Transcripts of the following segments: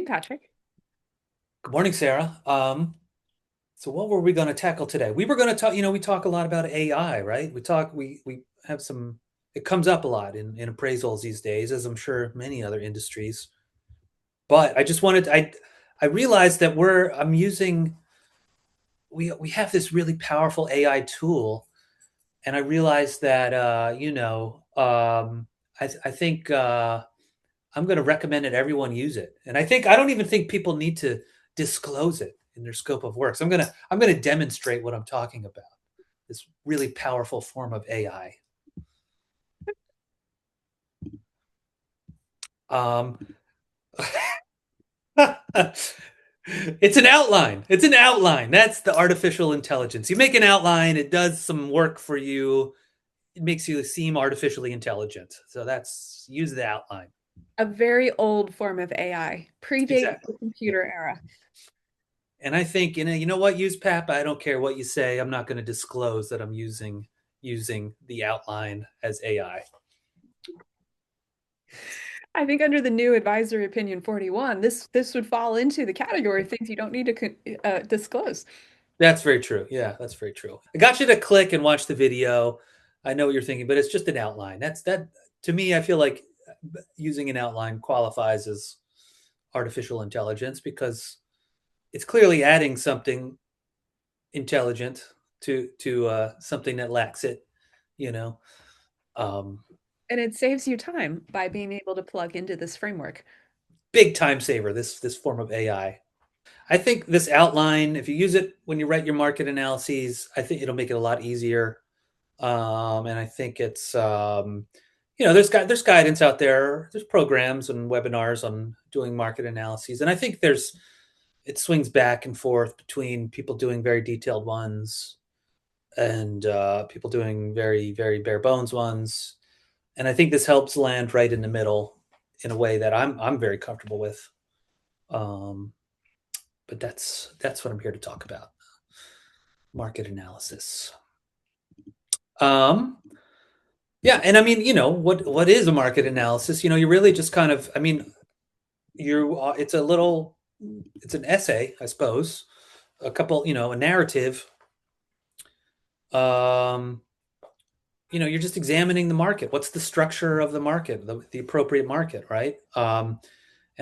morning, Patrick. Good morning, Sarah. So what were we going to tackle today? We were going to talk, we talk a lot about AI, right? We have some, it comes up a lot in appraisals these days, as I'm sure many other industries. But I just wanted, I realized that I'm using, we have this really powerful AI tool, and I realized that, I think I'm going to recommend that everyone use it. And I don't even think people need to disclose it in their scope of work. So I'm going to demonstrate what I'm talking about. This really powerful form of AI. Um, it's an outline. It's an outline. That's the artificial intelligence. You make an outline, it does some work for you. It makes you seem artificially intelligent. So that's use the outline. A very old form of AI, predates the Exactly. Yeah. computer era. And I think, you know what, use PAP, I don't care what you say. I'm not going to disclose that I'm using the outline as AI. I think under the new advisory opinion 41, this would fall into the category of things you don't need to disclose. That's very true. Yeah, that's very true. I got you to click and watch the video. I know what you're thinking, but it's just an outline. That's that to me, I feel like using an outline qualifies as artificial intelligence because it's clearly adding something intelligent to something that lacks it, you know. Um, And it saves you time by being able to plug into this framework. Big time saver, this form of AI. I think this outline, if you use it when you write your market analyses, I think it'll make it a lot easier. And I think it's there's guidance out there, there's programs and webinars on doing market analyses, and I think it swings back and forth between people doing very detailed ones and people doing very very bare bones ones, and I think this helps land right in the middle in a way that I'm very comfortable with. Um, but that's what I'm here to talk about. Market analysis. Um, yeah, and I mean, what is a market analysis? You really just kind of, I mean, it's an essay, I suppose, a narrative. Um, you're just examining the market. What's the structure of the market, the appropriate market, right? And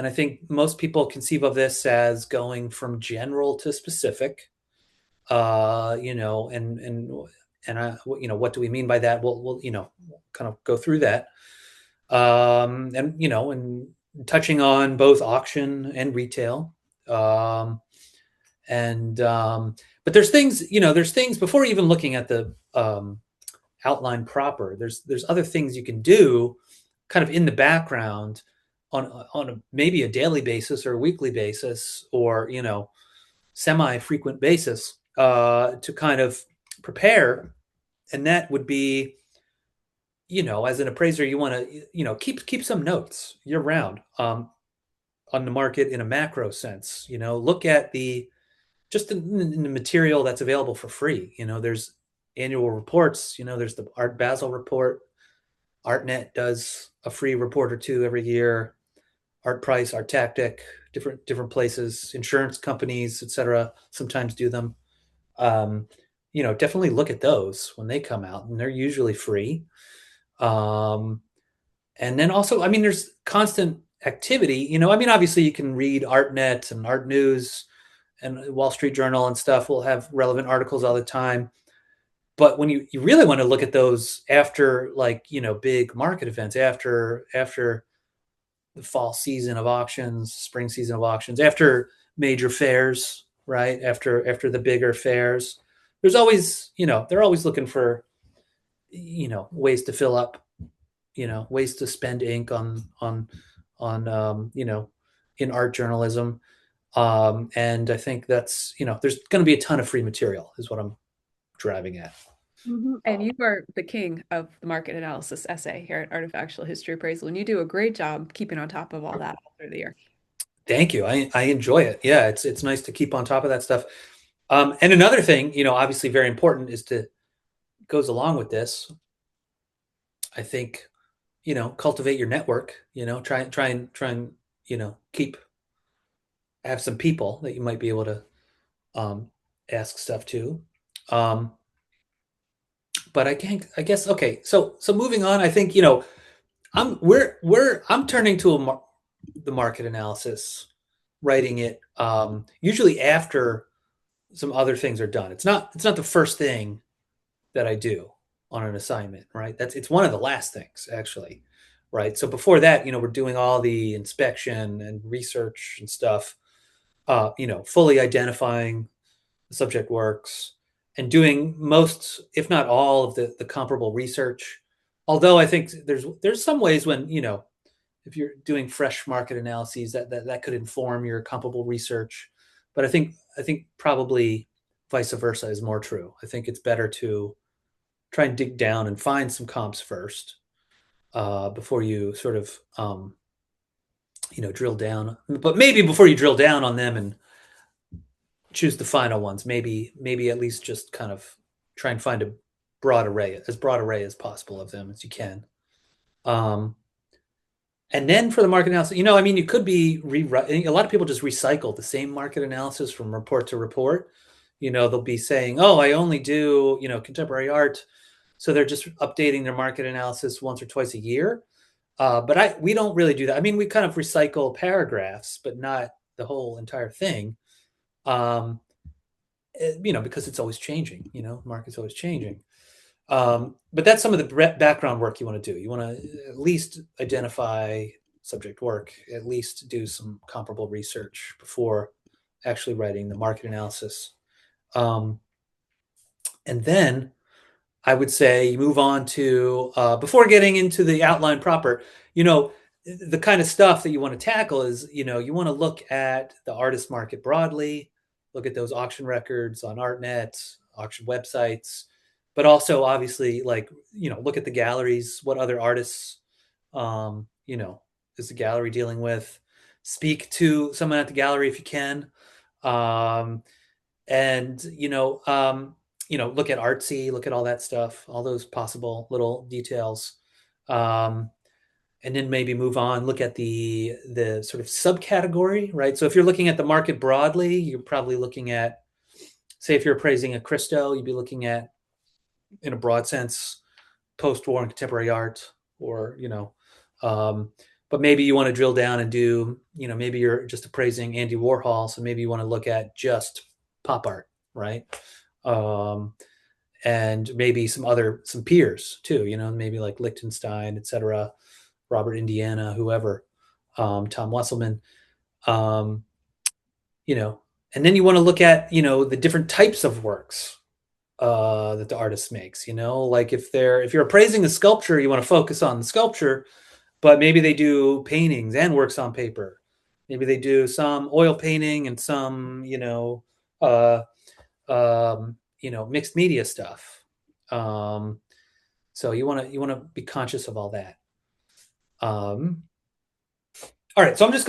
I think most people conceive of this as going from general to specific. What do we mean by that? We'll kind of go through that, and touching on both auction and retail. Um, and But there's things before even looking at the outline proper. There's other things you can do, kind of in the background, maybe a daily basis or a weekly basis, or semi-frequent basis, to kind of prepare. And that would be, as an appraiser, you want to, keep some notes year round, on the market in a macro sense. Look at in the material that's available for free. There's annual reports. There's the Art Basel report. ArtNet does a free report or two every year. Art Price, Art Tactic, different places, insurance companies, etc. sometimes do them. Um, Definitely look at those when they come out, and they're usually free. Um, and then also, I mean, there's constant activity. I mean, obviously, you can read ArtNet and Art News and Wall Street Journal and stuff will have relevant articles all the time. But when you really want to look at those after, like, big market events, after the fall season of auctions, spring season of auctions, after major fairs, right? After the bigger fairs, there's always, they're always looking for, ways to fill up, ways to spend ink on in art journalism. And I think that's, there's going to be a ton of free material, is what I'm driving at. Mhm. And you are the king of the market analysis essay here at Artifactual History Appraisal, and you do a great job keeping on top of all that all through the year. Thank you. I enjoy it. Yeah, it's nice to keep on top of that stuff. And another thing, obviously very important is to goes along with this. I think, cultivate your network. Try and keep. have some people that you might be able to um, ask stuff to. Um, but I can't. I guess okay. So moving on, I think I'm turning to the market analysis, writing it usually after some other things are done. It's not the first thing that I do on an assignment, right? It's one of the last things actually, right? So before that, we're doing all the inspection and research and stuff, fully identifying the subject works and doing most, if not all, of the comparable research. Although I think there's some ways when if you're doing fresh market analyses that could inform your comparable research, but I think probably vice versa is more true. I think it's better to try and dig down and find some comps first before you sort of drill down. But maybe before you drill down on them and choose the final ones, maybe at least just kind of try and find a broad array as possible of them as you can. Um, and then for the market analysis, I mean, you could be rewriting. A lot of people just recycle the same market analysis from report to report. They'll be saying, "Oh, I only do contemporary art," so they're just updating their market analysis once or twice a year. But we don't really do that. I mean, we kind of recycle paragraphs, but not the whole entire thing. Um, because it's always changing. Market's always changing. But that's some of the background work you want to do. You want to at least identify subject work, at least do some comparable research before actually writing the market analysis. Um, and then I would say you move on to before getting into the outline proper. You know, the kind of stuff that you want to tackle is you want to look at the artist market broadly, look at those auction records on ArtNet, auction websites, but also obviously look at the galleries. What other artists is the gallery dealing with? Speak to someone at the gallery if you can. Um, and look at artsy, look at all that stuff, all those possible little details. um, and then maybe move on, look at the sort of subcategory, right? So if you're looking at the market broadly, you're probably looking at, say, if you're appraising a Christo, you'd be looking at, in a broad sense, post-war and contemporary art, or um, but maybe you want to drill down and do, maybe you're just appraising Andy Warhol, so maybe you want to look at just pop art, right? Um, and maybe some peers too, maybe like Liechtenstein, etc., Robert Indiana, whoever, Tom Wesselman, um, you know, and then you want to look at the different types of works that the artist makes. Like if you're appraising a sculpture, you want to focus on the sculpture, but maybe they do paintings and works on paper. Maybe they do some oil painting and some uh, mixed media stuff. Um, so you want to be conscious of all that. Um, all right, so I'm just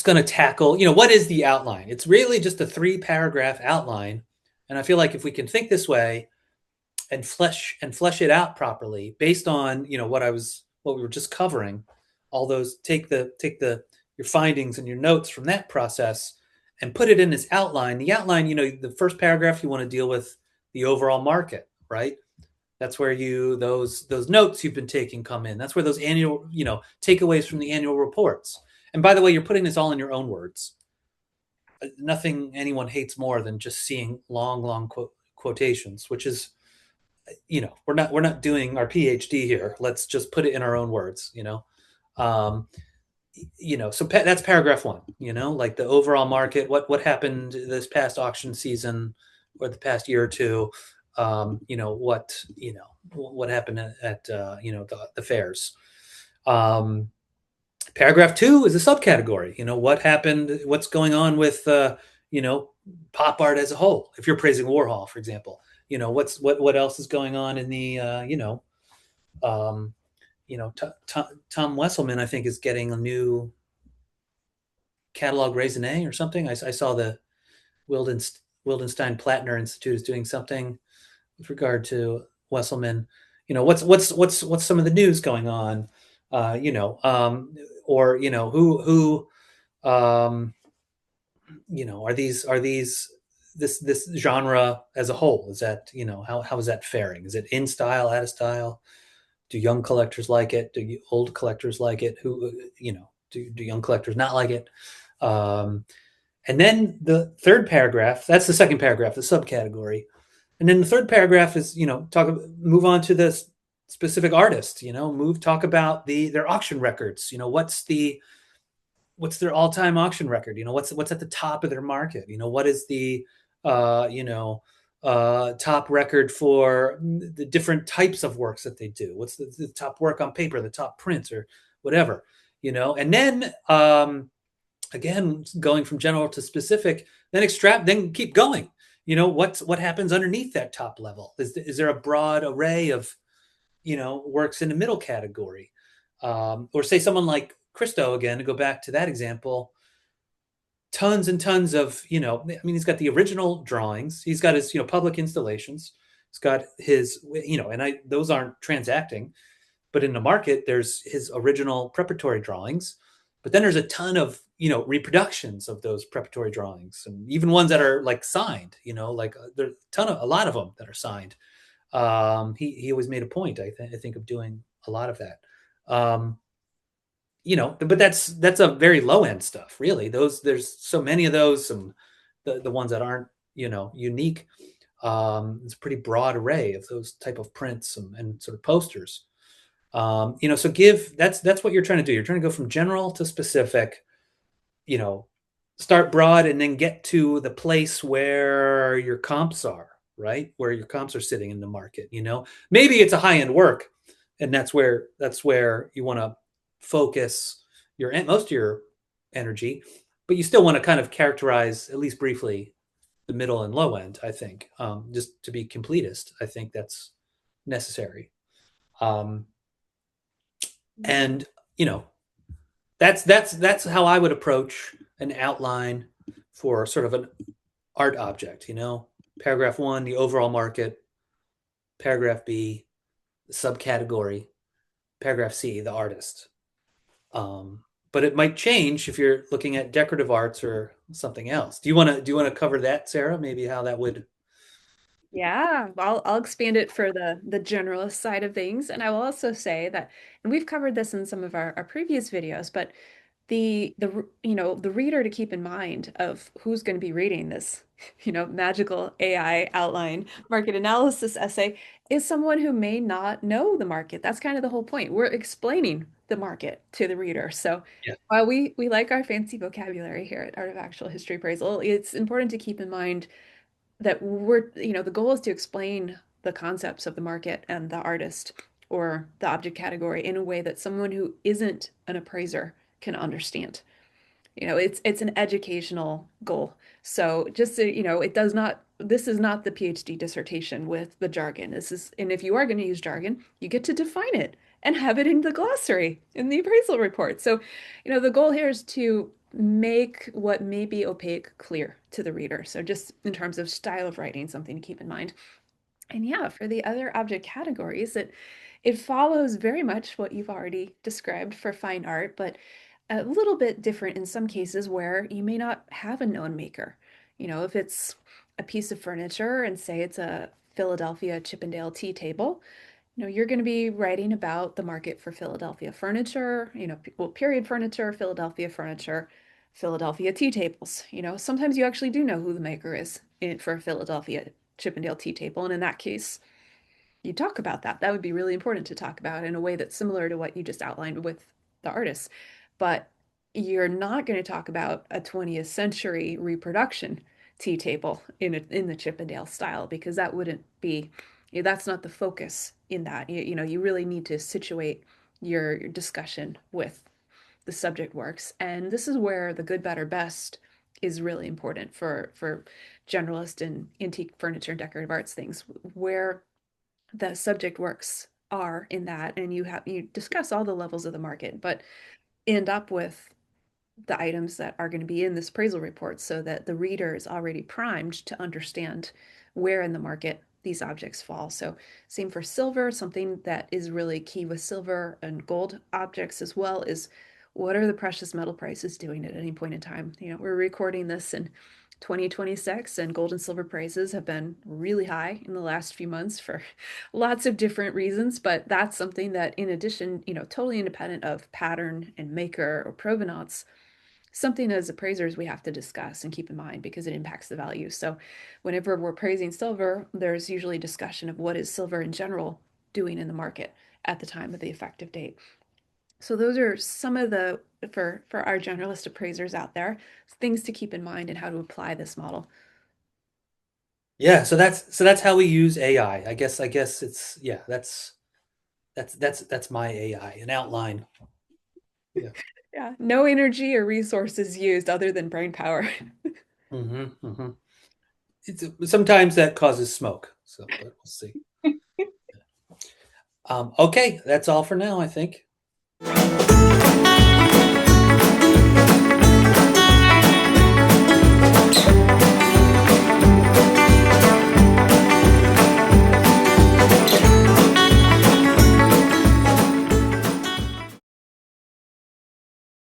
gonna tackle, what is the outline? It's really just a 3-paragraph outline, and I feel like if we can think this way and flesh it out properly based on what we were just covering, all those take the your findings and your notes from that process and put it in this outline. The outline, the first paragraph, you want to deal with the overall market, right? That's where those notes you've been taking come in. That's where those annual, takeaways from the annual reports. And by the way, you're putting this all in your own words. Nothing anyone hates more than just seeing long quotations, which is, we're not doing our PhD here. Let's just put it in our own words. Um, so that's paragraph 1. Like the overall market, what happened this past auction season or the past year or two. What happened at the fairs. Paragraph 2 is a subcategory. What happened, what's going on with pop art as a whole. If you're praising Warhol, for example, what else is going on in the um, Tom Wesselman, I think, is getting a new catalog raisonné or something. I saw the Wildenstein Plattner Institute is doing something with regard to Wesselman. What's some of the news going on? Or who are these this genre as a whole, is that, how is that faring? Is it in style, out of style? Do young collectors like it? Do old collectors like it? Who, do young collectors not like it? Um, and then the third paragraph, that's the second paragraph, the subcategory. And then the third paragraph is, move on to the specific artist, talk about their auction records. What's their all-time auction record? What's at the top of their market? What is the top record for the different types of works that they do? What's the top work on paper, the top prints, or whatever? And then again, going from general to specific, then keep going. What happens underneath that top level? Is there a broad array of works in the middle category? Or say someone like Christo, again, to go back to that example, tons and tons of, he's got the original drawings, he's got his, public installations, he's got his, those aren't transacting, but in the market, there's his original preparatory drawings, but then there's a ton of, reproductions of those preparatory drawings, and even ones that are like signed, like there's a lot of them that are signed. He always made a point, I think, of doing a lot of that. But that's a very low end stuff, really. There's so many of those, some the ones that aren't, unique. It's a pretty broad array of those type of prints and sort of posters. So that's what you're trying to do. You're trying to go from general to specific, you know, start broad and then get to the place where your comps are, right? Where your comps are sitting in the market, maybe it's a high end work, and that's where you want to focus most of your energy, but you still want to kind of characterize, at least briefly, the middle and low end. I think, just to be completist, I think that's necessary. Um, and you know that's how I would approach an outline for sort of an art object. Paragraph one, the overall market. Paragraph B, the subcategory. Paragraph C, the artist. But it might change if you're looking at decorative arts or something else. Do you want to cover that, Sarah? Maybe how that would. Yeah, I'll expand it for the generalist side of things. And I will also say that, and we've covered this in some of our previous videos, but the reader to keep in mind of who's going to be reading this, magical AI outline market analysis essay is someone who may not know the market. That's kind of the whole point. We're explaining the market to the reader. So Yeah. while we like our fancy vocabulary here at Art of Actual History Appraisal, it's important to keep in mind that the goal is to explain the concepts of the market and the artist or the object category in a way that someone who isn't an appraiser can understand. It's an educational goal. So just so, this is not the PhD dissertation with the jargon. And if you are going to use jargon, you get to define it and have it in the glossary in the appraisal report. So, the goal here is to make what may be opaque clear to the reader. So just in terms of style of writing, something to keep in mind. And yeah, for the other object categories, it follows very much what you've already described for fine art, but a little bit different in some cases where you may not have a known maker. If it's a piece of furniture and say it's a Philadelphia Chippendale tea table, you're going to be writing about the market for Philadelphia furniture, period furniture, Philadelphia tea tables. Sometimes you actually do know who the maker is for a Philadelphia Chippendale tea table. And in that case, you talk about that. That would be really important to talk about in a way that's similar to what you just outlined with the artists. But you're not going to talk about a 20th century reproduction tea table in the Chippendale style because that wouldn't be, that's not the focus in that. You really need to situate your discussion with the subject works. And this is where the good, better, best is really important for generalist and antique furniture and decorative arts things, where the subject works are in that, and you discuss all the levels of the market, but end up with the items that are going to be in this appraisal report so that the reader is already primed to understand where in the market these objects fall. So same for silver. Something that is really key with silver and gold objects as well is what are the precious metal prices doing at any point in time? We're recording this in 2026, and gold and silver prices have been really high in the last few months for lots of different reasons. But that's something that, in addition, totally independent of pattern and maker or provenance, something as appraisers we have to discuss and keep in mind because it impacts the value. So, whenever we're praising silver, there's usually discussion of what is silver in general doing in the market at the time of the effective date. So those are some of the for our generalist appraisers out there, things to keep in mind and how to apply this model. Yeah, so that's how we use AI. I guess it's yeah, that's my AI, an outline. Yeah. Yeah, no energy or resources used other than brain power. Hmm. Sometimes that causes smoke, so but we'll see. Okay, that's all for now, I think.